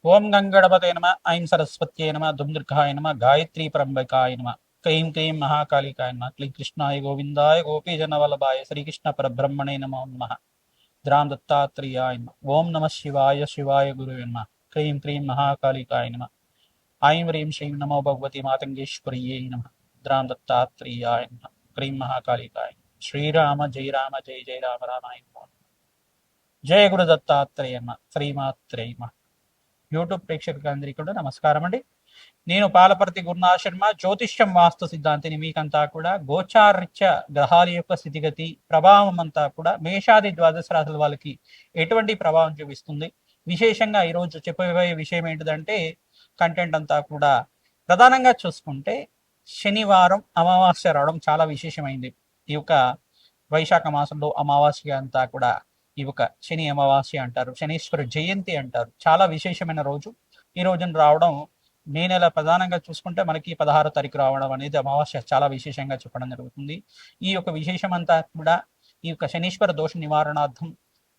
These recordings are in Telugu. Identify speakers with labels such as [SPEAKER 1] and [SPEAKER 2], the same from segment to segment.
[SPEAKER 1] ఓం గంగణపతే నమ, ఐం సరస్వత్యే నమ, దుందుర్గాయ నమ, గాయత్రీ పరంబకాయ నమ, క్లీం క్లీం మహాకాళికాయ నమ, క్లీం కృష్ణాయ గోవిందాయ గోపీజనవల్లభాయ శ్రీకృష్ణ పరబ్రహ్మణే నమో నమః. ద్రాం దత్తాత్రేయాయ నమ. ఓం నమ శివాయ శివాయ గురువే నమ. క్లీం క్లీం మహాకాళికాయ నమ. ఐం హ్రీం శ్రీం నమో భగవతి మాతంగేశ్వర్యై నమ. ద్రాం దత్తాత్రేయాయ నమ. క్లీం మహాకాళికాయ. శ్రీరామ జయ రామ జయ జయ రామ రామాయ నమః. జయ గురు దత్తాత్రేయ నమ. శ్రీమాత్రే నమః. యూట్యూబ్ ప్రేక్షకులందరికీ కూడా నమస్కారం అండి. నేను పాలపర్తి గురునాథ్ శర్మ, జ్యోతిష్యం వాస్తు సిద్ధాంతిని. మీకంతా కూడా గోచారరీత్య గ్రహాల యొక్క స్థితిగతి ప్రభావం అంతా కూడా మేషాది ద్వాదశ రాశుల వాళ్ళకి ఎటువంటి ప్రభావం చూపిస్తుంది, విశేషంగా ఈరోజు చెప్పబోయే విషయం ఏంటిదంటే కంటెంట్ అంతా కూడా ప్రధానంగా చూసుకుంటే శనివారం అమావాస్య రావడం చాలా విశేషమైంది. ఈ యొక్క వైశాఖ మాసంలో అమావాస్య అంతా కూడా ఈ యొక్క శని అమావాస్య అంటారు, శనీశ్వర జయంతి అంటారు. చాలా విశేషమైన రోజు ఈ రోజున రావడం. మే నెల ప్రధానంగా చూసుకుంటే మనకి 16వ తారీఖు రావడం అనేది అమావాస్య చాలా విశేషంగా చెప్పడం జరుగుతుంది. ఈ యొక్క విశేషం అంతా కూడా ఈ యొక్క శనీశ్వర దోష నివారణార్థం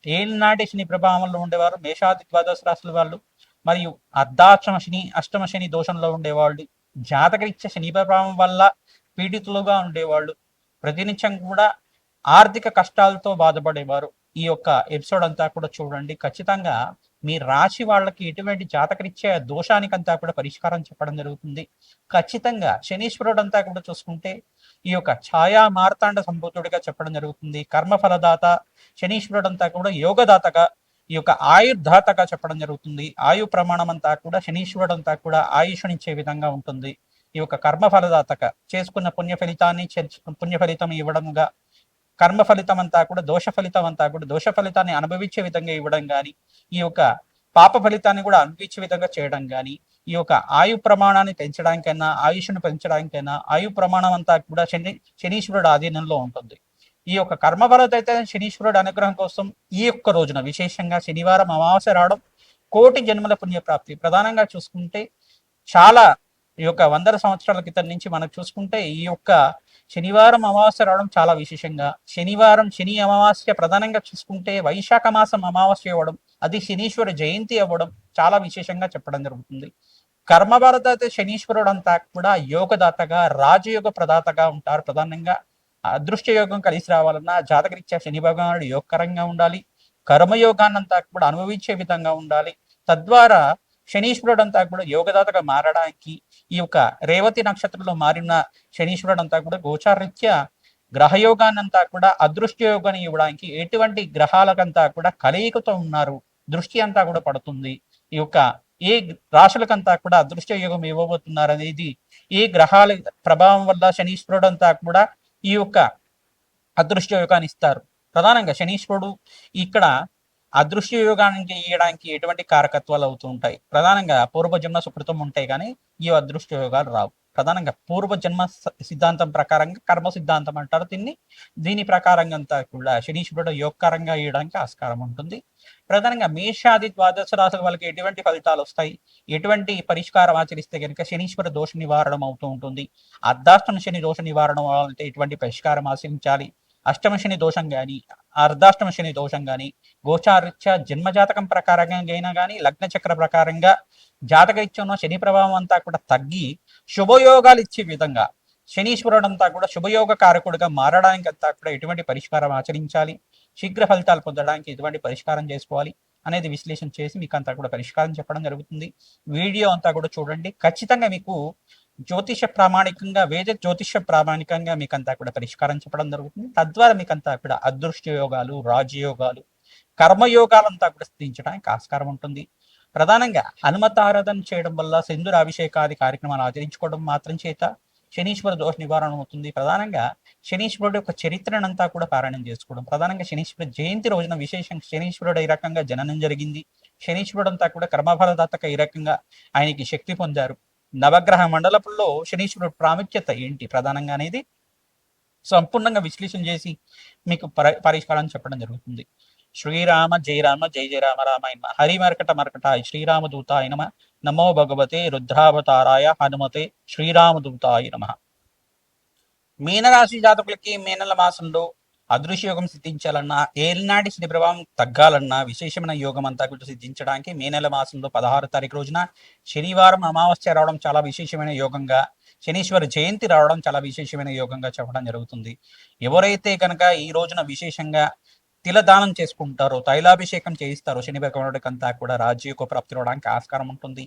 [SPEAKER 1] ఏనాటి శని ప్రభావంలో ఉండేవారు మేషాది ద్వాదశ రాశుల వాళ్ళు, మరియు అర్ధాష్టమ శని అష్టమ శని దోషంలో ఉండేవాళ్ళు, జాతకరీత్యా శని ప్రభావం వల్ల పీడితులుగా ఉండేవాళ్ళు, ప్రతినిత్యం కూడా ఆర్థిక కష్టాలతో బాధపడేవారు. ఈ యొక్క ఎపిసోడ్ అంతా కూడా చూడండి. ఖచ్చితంగా మీ రాశి వాళ్ళకి ఎటువంటి జాతకరీత్యా దోషానికంతా కూడా పరిష్కారం చెప్పడం జరుగుతుంది. ఖచ్చితంగా శనీశ్వరుడు అంతా కూడా చూసుకుంటే ఈ యొక్క ఛాయా మార్తాండ సంభూతుడిగా చెప్పడం జరుగుతుంది. కర్మఫలదాత శనీశ్వరుడు అంతా కూడా యోగదాతగా, ఈ యొక్క ఆయుర్దాతగా చెప్పడం జరుగుతుంది. ఆయు ప్రమాణం అంతా కూడా శనీశ్వరుడు అంతా కూడా ఆయుష్నిచ్చే విధంగా ఉంటుంది. ఈ యొక్క కర్మఫలదాతగా చేసుకున్న పుణ్య ఫలితాన్ని పుణ్య ఫలితం ఇవ్వడంగా, కర్మ ఫలితం అంతా కూడా దోష ఫలితం అంతా కూడా దోష ఫలితాన్ని అనుభవించే విధంగా ఇవ్వడం కానీ, ఈ యొక్క పాప ఫలితాన్ని కూడా అనుభవించే విధంగా చేయడం కానీ, ఈ యొక్క ఆయు ప్రమాణాన్ని పెంచడానికైనా ఆయుష్ను పెంచడానికైనా ఆయు ప్రమాణం అంతా కూడా శనీశ్వరుడు ఆధీనంలో ఉంటుంది. ఈ యొక్క కర్మఫలత అయితే శనీశ్వరుడు అనుగ్రహం కోసం ఈ యొక్క రోజున విశేషంగా శనివారం అమావాస్య రావడం కోటి జన్మల పుణ్యప్రాప్తి. ప్రధానంగా చూసుకుంటే చాలా ఈ యొక్క 100 సంవత్సరాల క్రితం నుంచి మనకు చూసుకుంటే ఈ యొక్క శనివారం అమావాస్య రావడం చాలా విశేషంగా, శనివారం శని అమావాస్య ప్రధానంగా చూసుకుంటే వైశాఖ మాసం అమావాస్య అవ్వడం, అది శనీశ్వర జయంతి అవ్వడం చాలా విశేషంగా చెప్పడం జరుగుతుంది. కర్మభారత అయితే శనీశ్వరుడు అంతా కూడా యోగదాతగా రాజయోగ ప్రదాతగా ఉంటారు. ప్రధానంగా అదృష్ట యోగం కలిసి రావాలన్నా జాతకరీత్యా శని భగవానుడు యోగకరంగా ఉండాలి, కర్మయోగాన్నంతా కూడా అనుభవించే విధంగా ఉండాలి. తద్వారా శనీశ్వరుడు అంతా కూడా యోగదాతగా మారడానికి ఈ యొక్క రేవతి నక్షత్రంలో మారిన శనీశ్వరుడు అంతా కూడా గోచారరీత్యా గ్రహయోగాన్నంతా కూడా అదృష్ట యోగాన్ని ఇవ్వడానికి ఎటువంటి గ్రహాలకంతా కూడా కలయికతో ఉన్నారు, దృష్టి అంతా కూడా పడుతుంది. ఈ యొక్క ఏ రాశులకంతా కూడా అదృష్ట యోగం ఇవ్వబోతున్నారు అనేది ఏ గ్రహాల ప్రభావం వల్ల శనీశ్వరుడు అంతా కూడా ఈ యొక్క అదృష్ట యోగాన్ని ఇస్తారు. ప్రధానంగా శనీశ్వరుడు ఇక్కడ అదృశ్య యోగానికి ఇవ్వడానికి ఎటువంటి కారకత్వాలు అవుతూ ఉంటాయి. ప్రధానంగా పూర్వజన్మ సుకృతం ఉంటాయి కానీ ఈ అదృష్ట యోగాలు రావు. ప్రధానంగా పూర్వజన్మ సిద్ధాంతం ప్రకారంగా కర్మ సిద్ధాంతం అంటారు దీన్ని. దీని ప్రకారంగా అంతా కూడా శనీశ్వరుడు యోగకరంగా ఇవ్వడానికి ఆస్కారం ఉంటుంది. ప్రధానంగా మేషాది ద్వాదశ రాశుల వాళ్ళకి ఎటువంటి ఫలితాలు వస్తాయి, ఎటువంటి పరిష్కారం ఆచరిస్తే కనుక శనీశ్వర దోష నివారణం అవుతూ ఉంటుంది. అర్ధాష్టమ శని దోష నివారణం అంటే ఎటువంటి పరిష్కారం ఆచరించాలి, అష్టమ శని దోషం కానీ అర్ధాష్టమ శని దోషం కానీ గోచారీత్యా జన్మజాతకం ప్రకారంగా అయినా కానీ లగ్న చక్ర ప్రకారంగా జాతకరీత్యంలో శని ప్రభావం అంతా కూడా తగ్గి శుభయోగాలు ఇచ్చే విధంగా శనీశ్వరుడు అంతా కూడా శుభయోగ కారకుడిగా మారడానికి అంతా కూడా ఎటువంటి పరిష్కారం ఆచరించాలి, శీఘ్ర ఫలితాలు పొందడానికి ఎటువంటి పరిష్కారం చేసుకోవాలి అనేది విశ్లేషణ చేసి మీకు అంతా కూడా పరిష్కారం చెప్పడం జరుగుతుంది. వీడియో అంతా కూడా చూడండి. ఖచ్చితంగా మీకు జ్యోతిష ప్రామాణికంగా వేద జ్యోతిష ప్రామాణికంగా మీకంతా కూడా పరిష్కారం చెప్పడం జరుగుతుంది. తద్వారా మీకంతా కూడా అదృష్ట యోగాలు, రాజయోగాలు, కర్మయోగాలంతా కూడా స్థితించడానికి ఆస్కారం ఉంటుంది. ప్రధానంగా హనుమత ఆరాధన చేయడం వల్ల సింధూర అభిషేకాది కార్యక్రమాలు ఆచరించుకోవడం మాత్రం చేత శనీశ్వర దోష నివారణ అవుతుంది. ప్రధానంగా శనీశ్వరుడు యొక్క చరిత్రనంతా కూడా పారాయణం చేసుకోవడం, ప్రధానంగా శనీశ్వర జయంతి రోజున విశేషంగా శనీశ్వరుడు ఈ రకంగా జననం జరిగింది, శనీశ్వరుడు అంతా కూడా కర్మఫలదాతగా ఈ రకంగా ఆయనకి శక్తి పొందారు, నవగ్రహ మండలంలో శనీశ్వరుడు ప్రాముఖ్యత ఏంటి ప్రధానంగా అనేది సంపూర్ణంగా విశ్లేషణ చేసి మీకు పరిష్కారం చెప్పడం జరుగుతుంది. శ్రీరామ జయ రామ జయ జయ రామ రామాయ నమ. హరి మర్కట మర్కటాయ శ్రీరామదూతాయ నమ. నమో భగవతే రుద్రావతారాయ హనుమతే శ్రీరామదూతాయ నమ. మీనరాశి జాతకులకి మే నెల మాసంలో అదృశ్య యోగం సిద్ధించాలన్నా, ఏలినాటి శని ప్రభావం తగ్గాలన్నా విశేషమైన యోగం అంతా కూడా సిద్ధించడానికి మే నెల మాసంలో 16 తారీఖు రోజున శనివారం అమావాస్య రావడం చాలా విశేషమైన యోగంగా, శనీశ్వర జయంతి రావడం చాలా విశేషమైన యోగంగా చెప్పడం జరుగుతుంది. ఎవరైతే కనుక ఈ రోజున విశేషంగా తిలదానం చేసుకుంటారో, తైలాభిషేకం చేయిస్తారో శని భగవానుడికి అంతా కూడా రాజ్యయోగ ప్రాప్తి రావడానికి ఆస్కారం ఉంటుంది.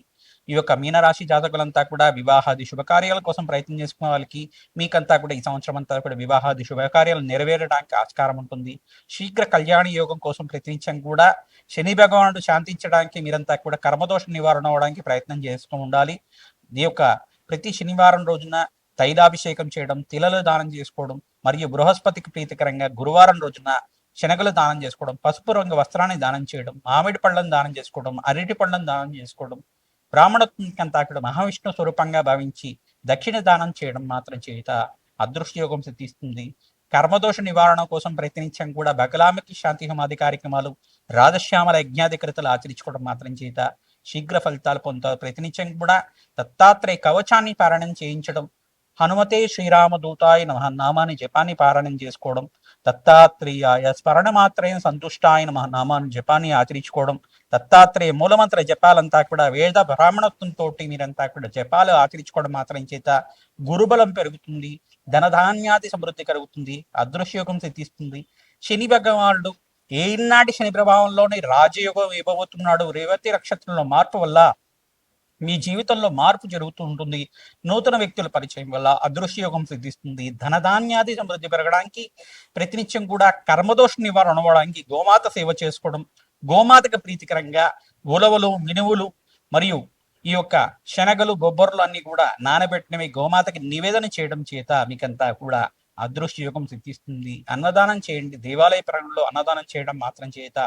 [SPEAKER 1] ఈ యొక్క మీనరాశి జాతకులంతా కూడా వివాహాది శుభకార్యాల కోసం ప్రయత్నం చేసుకునే వాళ్ళకి మీకంతా కూడా ఈ సంవత్సరం అంతా కూడా వివాహాది శుభకార్యాలు నెరవేరడానికి ఆస్కారం ఉంటుంది. శీఘ్ర కళ్యాణ యోగం కోసం ప్రతినిత్యం కూడా శని భగవానుడు శాంతించడానికి మీరంతా కూడా కర్మదోష నివారణ అవడానికి ప్రయత్నం చేస్తూ ఉండాలి. ఈ యొక్క ప్రతి శనివారం రోజున తైలాభిషేకం చేయడం, తిలలు దానం చేసుకోవడం, మరియు బృహస్పతికి ప్రీతికరంగా గురువారం రోజున శనగలు దానం చేసుకోవడం, పసుపు రంగు వస్త్రాన్ని దానం చేయడం, మామిడి పళ్ళను దానం చేసుకోవడం, అరటి పళ్ళను దానం చేసుకోవడం, బ్రాహ్మణత్వంకంతా కూడా మహావిష్ణు స్వరూపంగా భావించి దక్షిణ దానం చేయడం మాత్రం చేత అదృష్టయోగం సిద్ధిస్తుంది. కర్మదోష నివారణ కోసం ప్రయత్నించడం కూడా బకలామికి శాంతి హోమాది కార్యక్రమాలు, రాధశ్యామల యజ్ఞాధికృతలు ఆచరించుకోవడం మాత్రం చేత శీఘ్ర ఫలితాలు పొందుతారు. ప్రతినిత్యం కూడా దత్తాత్రేయ కవచాన్ని పారాయణం చేయించడం, హనుమతే శ్రీరామదూతాయ నమః నామాన్ని జపాన్ని పారాయణం చేసుకోవడం, దత్తాత్రేయాయ స్మరణ మాత్రమే సంతుష్టాయ నమః నామాన్ని జపాన్ని ఆచరించుకోవడం, దత్తాత్రేయ మూలమంత్ర జపాలంతా కూడా వేద బ్రాహ్మణత్వంతో మీరంతా కూడా జపాలు ఆచరించుకోవడం మాత్రం చేత గురుబలం పెరుగుతుంది, ధనధాన్యాది సమృద్ధి కలుగుతుంది, అదృశ్యయోగం సిద్ధిస్తుంది. శని భగవానుడు ఏనాటి శని ప్రభావంలోనే రాజయోగం ఇవ్వబోతున్నాడు. రేవతి నక్షత్రంలో మార్పు వల్ల మీ జీవితంలో మార్పు జరుగుతూ ఉంటుంది. నూతన వ్యక్తుల పరిచయం వల్ల అదృశ్యయోగం సిద్ధిస్తుంది. ధనధాన్యాది సమృద్ధి పెరగడానికి ప్రతినిత్యం కూడా కర్మదోష నివారణ అవ్వడానికి గోమాత సేవ చేసుకోవడం, గోమాతకు ప్రీతికరంగా ఉలవలు, మినువులు మరియు ఈ యొక్క శనగలు, బొబ్బర్లు అన్ని కూడా నానబెట్టినవి గోమాతకి నివేదన చేయడం చేత మీకంతా కూడా అదృష్టయోగం సిద్ధిస్తుంది. అన్నదానం చేయండి. దేవాలయ ప్రాంగణంలో అన్నదానం చేయడం మాత్రం చేత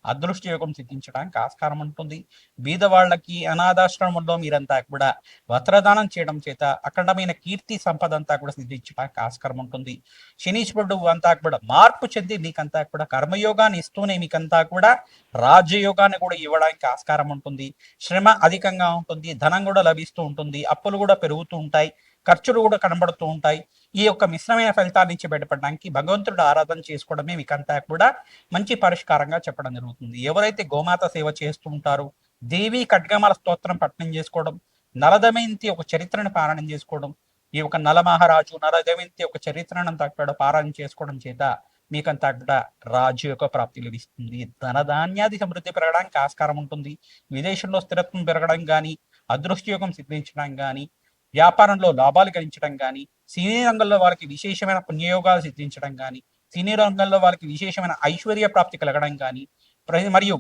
[SPEAKER 1] అదృష్టయోగం సిద్ధించడానికి ఆస్కారం ఉంటుంది. బీదవాళ్ళకి అనాథాశ్రమంలో మీరంతా కూడా వస్త్రదానం చేయడం చేత అఖండమైన కీర్తి సంపద అంతా కూడా సిద్ధించడానికి ఆస్కారం ఉంటుంది. శనీశ్వరుడు అంతా కూడా మార్పు చెంది మీకంతా కూడా కర్మయోగాన్ని ఇస్తూనే మీకంతా కూడా రాజ్యయోగాన్ని కూడా ఇవ్వడానికి ఆస్కారం ఉంటుంది. శ్రమ అధికంగా ఉంటుంది, ధనం కూడా లభిస్తూ ఉంటుంది, అప్పులు కూడా పెరుగుతూ ఉంటాయి, ఖర్చులు కూడా కనబడుతూ ఉంటాయి. ఈ యొక్క మిశ్రమైన ఫలితాల నుంచి బయటపడడానికి భగవంతుడు ఆరాధన చేసుకోవడమే మీకంతా కూడా మంచి పరిష్కారంగా చెప్పడం జరుగుతుంది. ఎవరైతే గోమాత సేవ చేస్తూ ఉంటారో దేవి ఖడ్గమాల స్తోత్రం పఠనం చేసుకోవడం, నలదమయంతి ఒక చరిత్రను పారాయణం చేసుకోవడం, ఈ యొక్క నలమహారాజు నలదమయంతి ఒక చరిత్రను అంతా కూడా పారాయణ చేసుకోవడం చేత మీకంతా కూడా రాజు యొక్క ప్రాప్తి లభిస్తుంది. ధనధాన్యాది సమృద్ధి పెరగడానికి ఆస్కారం ఉంటుంది. విదేశంలో స్థిరత్వం పెరగడం కానీ, అదృష్టయోగం సిద్ధించడం కానీ, వ్యాపారంలో లాభాలు గడించడం కానీ, సినీ రంగంలో వారికి విశేషమైన పుణ్యయోగాలు సిద్ధించడం కానీ, సినీ రంగంలో వారికి విశేషమైన ఐశ్వర్య ప్రాప్తి కలగడం కానీ, మరియు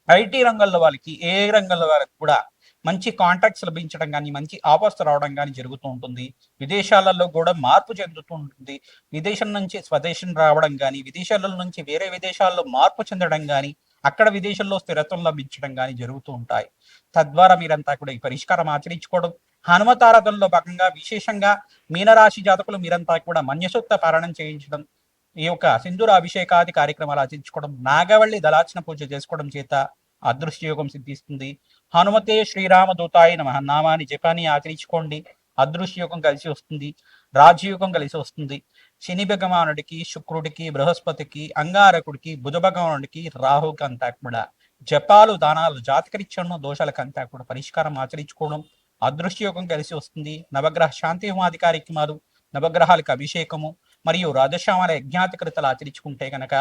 [SPEAKER 1] ఐటీ రంగంలో వాళ్ళకి ఏ రంగంలో వాళ్ళకి కూడా మంచి కాంటాక్ట్స్ లభించడం కానీ, మంచి ఆఫర్స్ రావడం కానీ జరుగుతూ ఉంటుంది. విదేశాలలో కూడా మార్పు చెందుతూ ఉంటుంది. విదేశం నుంచి స్వదేశం రావడం కానీ, విదేశాల నుంచి వేరే విదేశాల్లో మార్పు చెందడం కానీ, అక్కడ విదేశంలో స్థిరత్వం లభించడం కానీ జరుగుతూ ఉంటాయి. తద్వారా మీరంతా కూడా ఈ పరిష్కారం ఆచరించుకోవడం, హనుమతారాధనలో భాగంగా విశేషంగా మీనరాశి జాతకులు మీరంతా కూడా మన్యసూక్త పారాయణం చేయించడం, ఈ యొక్క సింధూర అభిషేకాది కార్యక్రమాలు ఆచరించుకోవడం, నాగవల్లి దళార్చన పూజ చేసుకోవడం చేత అదృష్టయోగం సిద్ధిస్తుంది. హనుమతే శ్రీరామదూతాయ నమః నామాన్ని జపాన్ని ఆచరించుకోండి. అదృష్టయోగం కలిసి వస్తుంది, రాజయోగం కలిసి వస్తుంది. శని భగవానుడికి, శుక్రుడికి, బృహస్పతికి, అంగారకుడికి, బుధ భగవానుడికి, రాహుకి అంతా కూడా జపాలు, దానాలు, జాతకరీత్యా దోషాలకు అంతా కూడా పరిష్కారం ఆచరించుకోవడం అదృష్టయోగం కలిసి వస్తుంది. నవగ్రహ శాంతి హోమాది కార్యక్రమాలు, నవగ్రహాలకు అభిషేకము మరియు రాజశ్యామల యజ్ఞాధికృతలు ఆచరించుకుంటే కనుక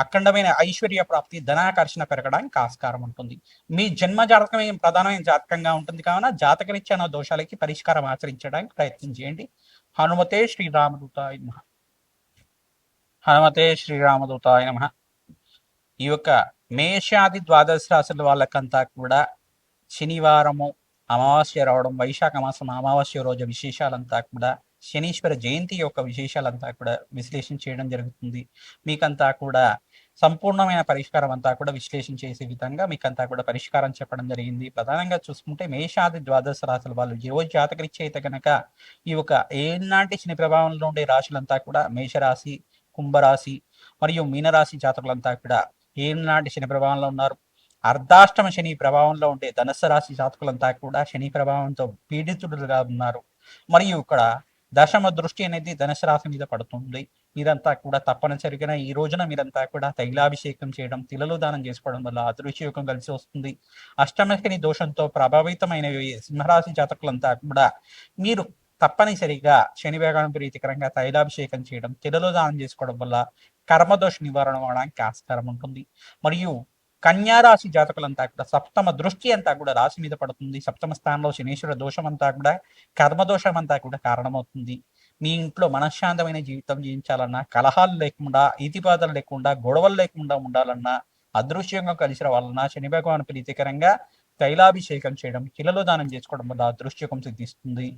[SPEAKER 1] అఖండమైన ఐశ్వర్య ప్రాప్తి, ధనాకర్షణ పెరగడానికి ఆస్కారం ఉంటుంది. మీ జన్మ జాతకమే ప్రధానమైన జాతకంగా ఉంటుంది కావున జాతకరీత్యా దోషాలకి పరిష్కారం ఆచరించడానికి ప్రయత్నం చేయండి. హనుమతే శ్రీరామదూతాయ నమః. హనుమతే శ్రీరామదూతాయ నమః. ఈ యొక్క మేషాది ద్వాదశ రాశుల వాళ్ళకంతా కూడా శనివారము అమావాస్య రావడం, వైశాఖ మాసం అమావాస్య రోజు విశేషాలంతా కూడా, శనీశ్వర జయంతి యొక్క విశేషాలంతా కూడా విశ్లేషణ చేయడం జరుగుతుంది. మీకంతా కూడా సంపూర్ణమైన పరిష్కారం అంతా కూడా విశ్లేషణ చేసే విధంగా మీకంతా కూడా పరిష్కారం చెప్పడం జరిగింది. ప్రధానంగా చూసుకుంటే మేషాది ద్వాదశ రాశుల వాళ్ళు ఏ జాతకరీత్యా అయితే కనుక ఈ యొక్క ఏనాటి శని ప్రభావంలో ఉండే రాశులంతా కూడా మేషరాశి, కుంభరాశి మరియు మీనరాశి జాతకులంతా కూడా ఏనాటి శని ప్రభావంలో ఉన్నారు. అర్ధాష్టమ శని ప్రభావంలో ఉండే ధనుస్సు రాశి జాతకులంతా కూడా శని ప్రభావంతో పీడితులుగా ఉన్నారు. మరియు ఇక్కడ దశమ దృష్టి అనేది ధనుసు రాశి మీద పడుతుంది. మీరంతా కూడా తప్పనిసరిగా ఈ రోజున మీరంతా కూడా తైలాభిషేకం చేయడం, తిలలు దానం చేసుకోవడం వల్ల అదృష్టయోగం కలిసి వస్తుంది. అష్టమశని దోషంతో ప్రభావితమైన సింహరాశి జాతకులంతా కూడా మీరు తప్పనిసరిగా శని భగవాన్ ప్రీతికరంగా తైలాభిషేకం చేయడం, తిలలు దానం చేసుకోవడం వల్ల కర్మదోష నివారణ అవడానికి ఆస్కారం ఉంటుంది. మరియు కన్యారాశి జాతకులంతా కూడా సప్తమ దృష్టి అంతా కూడా రాశి మీద పడుతుంది. సప్తమ స్థానంలో శనీశ్వర దోషం అంతా కూడా కర్మదోషం అంతా కూడా కారణమవుతుంది. మీ ఇంట్లో మనశ్శాంతమైన జీవితం జీవించాలన్నా, కలహాలు లేకుండా, ఈతిబాధలు లేకుండా, గొడవలు లేకుండా ఉండాలన్నా, అదృశ్యంగా కలిసి రావాలన్నా శని భగవాన్ ప్రీతికరంగా తైలాభిషేకం చేయడం, కిలలో దానం చేసుకోవడం వల్ల అదృశ్యకం సిద్ధిస్తుంది.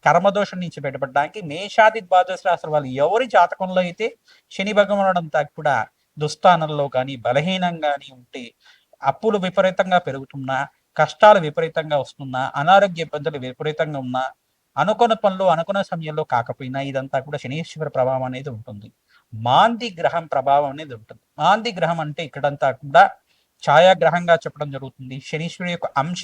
[SPEAKER 1] కర్మదోషం నుంచి బయటపడడానికి మేషాది ద్వాదశ రాశుల వాళ్ళు ఎవరి జాతకంలో అయితే శని భగవానుడు అంతా కూడా దుస్థానంలో కానీ బలహీనంగాని ఉంటే అప్పులు విపరీతంగా పెరుగుతున్నా, కష్టాలు విపరీతంగా వస్తున్నా, అనారోగ్య ఇబ్బందులు విపరీతంగా ఉన్నా, అనుకున్న పనులు అనుకున్న సమయంలో కాకపోయినా ఇదంతా కూడా శనీశ్వర ప్రభావం అనేది ఉంటుంది. మాంది గ్రహం ప్రభావం అనేది ఉంటుంది. మాంది గ్రహం అంటే ఇక్కడంతా కూడా ఛాయాగ్రహంగా చెప్పడం జరుగుతుంది. శనీశ్వరుడు యొక్క అంశ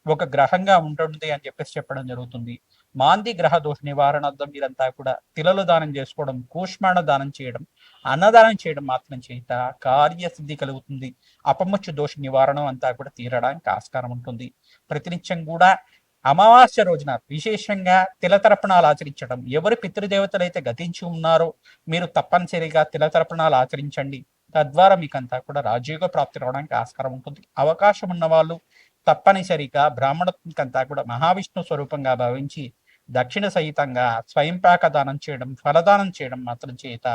[SPEAKER 1] ఒక గ్రహంగా ఉంటుంది అని చెప్పేసి చెప్పడం జరుగుతుంది. మాంది గ్రహ దోష నివారణార్థం మీరంతా కూడా తిలలు దానం చేసుకోవడం, కూష్మాణ దానం చేయడం, అన్నదానం చేయడం మాత్రం చేత కార్యసిద్ధి కలుగుతుంది. అపముచ్చు దోష నివారణ అంతా కూడా తీరడానికి ఆస్కారం ఉంటుంది. ప్రతినిత్యం కూడా అమావాస్య రోజున విశేషంగా తిలతర్పణాలు ఆచరించడం, ఎవరి పితృదేవతలు అయితే గతించి ఉన్నారో మీరు తప్పనిసరిగా తిలతర్పణాలు ఆచరించండి. తద్వారా మీకంతా కూడా రాజయోగ ప్రాప్తి రావడానికి ఆస్కారం ఉంటుంది. అవకాశం ఉన్న వాళ్ళు తప్పనిసరిగా బ్రాహ్మణంకంతా కూడా మహావిష్ణు స్వరూపంగా భావించి దక్షిణ సహితంగా స్వయంపాక దానం చేయడం, ఫలదానం చేయడం మాత్రం చేత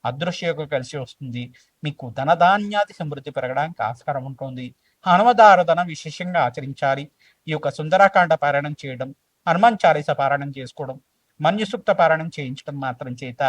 [SPEAKER 1] అదృశ్యయోగం కలిసి వస్తుంది. మీకు ధనధాన్యాది సమృద్ధి పెరగడానికి ఆస్కారం ఉంటుంది. హనుమదారాధన విశేషంగా ఆచరించాలి. ఈ యొక్క సుందరాకాండ పారాయణం చేయడం, హనుమాన్ చాలీస పారాయణం చేసుకోవడం, మన్యుసూక్త పారాయణం చేయించడం మాత్రం చేత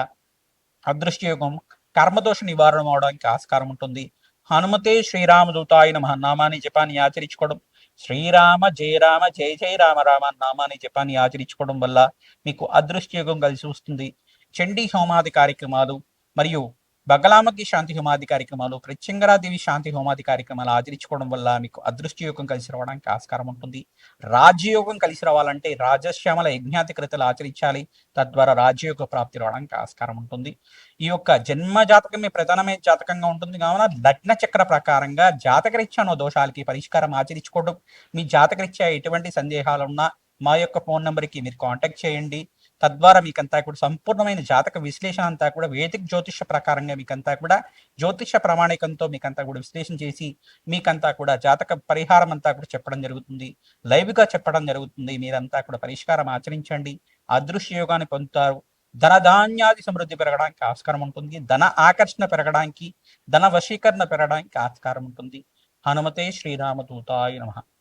[SPEAKER 1] అదృష్టయోగం కర్మదోష నివారణ అవడానికి ఆస్కారం ఉంటుంది. హనుమతే శ్రీరామదూతాయ నమః నామాన్ని జపాన్ని ఆచరించుకోవడం, శ్రీరామ జయ రామ జయ జయ రామ రామ నామాన్ని జపాన్ని ఆచరించుకోవడం వల్ల మీకు అదృష్టయోగం కలిసి వస్తుంది. చండీ హోమాది కార్యక్రమాలు మరియు బగలామకి శాంతి హోమాది కార్యక్రమాలు, ప్రత్యంగరాదేవి శాంతి హోమాది కార్యక్రమాలు ఆచరించుకోవడం వల్ల మీకు అదృష్టయోగం కలిసి రావడానికి ఆస్కారం ఉంటుంది. రాజ్యయోగం కలిసి రావాలంటే రాజశ్యామల యజ్ఞాతి కృతలు ఆచరించాలి. తద్వారా రాజ్యయోగ ప్రాప్తి రావడానికి ఆస్కారం ఉంటుంది. ఈ యొక్క జన్మ జాతకమే ప్రధానమైన జాతకంగా ఉంటుంది కావున లగ్న చక్ర ప్రకారంగా జాతకరీత్యా దోషాలకి పరిష్కారం ఆచరించుకోవడం. మీ జాతకరీత్యా ఎటువంటి సందేహాలు ఉన్నా మా యొక్క ఫోన్ నెంబర్కి మీరు కాంటాక్ట్ చేయండి. తద్వారా మీకంతా కూడా సంపూర్ణమైన జాతక విశ్లేషణ అంతా కూడా వేదిక జ్యోతిష ప్రకారంగా మీకంతా కూడా జ్యోతిష ప్రామాణికంతో మీకంతా కూడా విశ్లేషణ చేసి మీకంతా కూడా జాతక పరిహారం అంతా కూడా చెప్పడం జరుగుతుంది. లైవ్గా చెప్పడం జరుగుతుంది. మీరంతా కూడా పరిష్కారం ఆచరించండి. అదృశ్య యోగాన్ని పొందుతారు. ధనధాన్యాది సమృద్ధి పెరగడానికి ఆస్కారం ఉంటుంది. ధన ఆకర్షణ పెరగడానికి, ధన వశీకరణ పెరగడానికి ఆస్కారం ఉంటుంది. హనుమతే శ్రీరామదూతాయ నమః.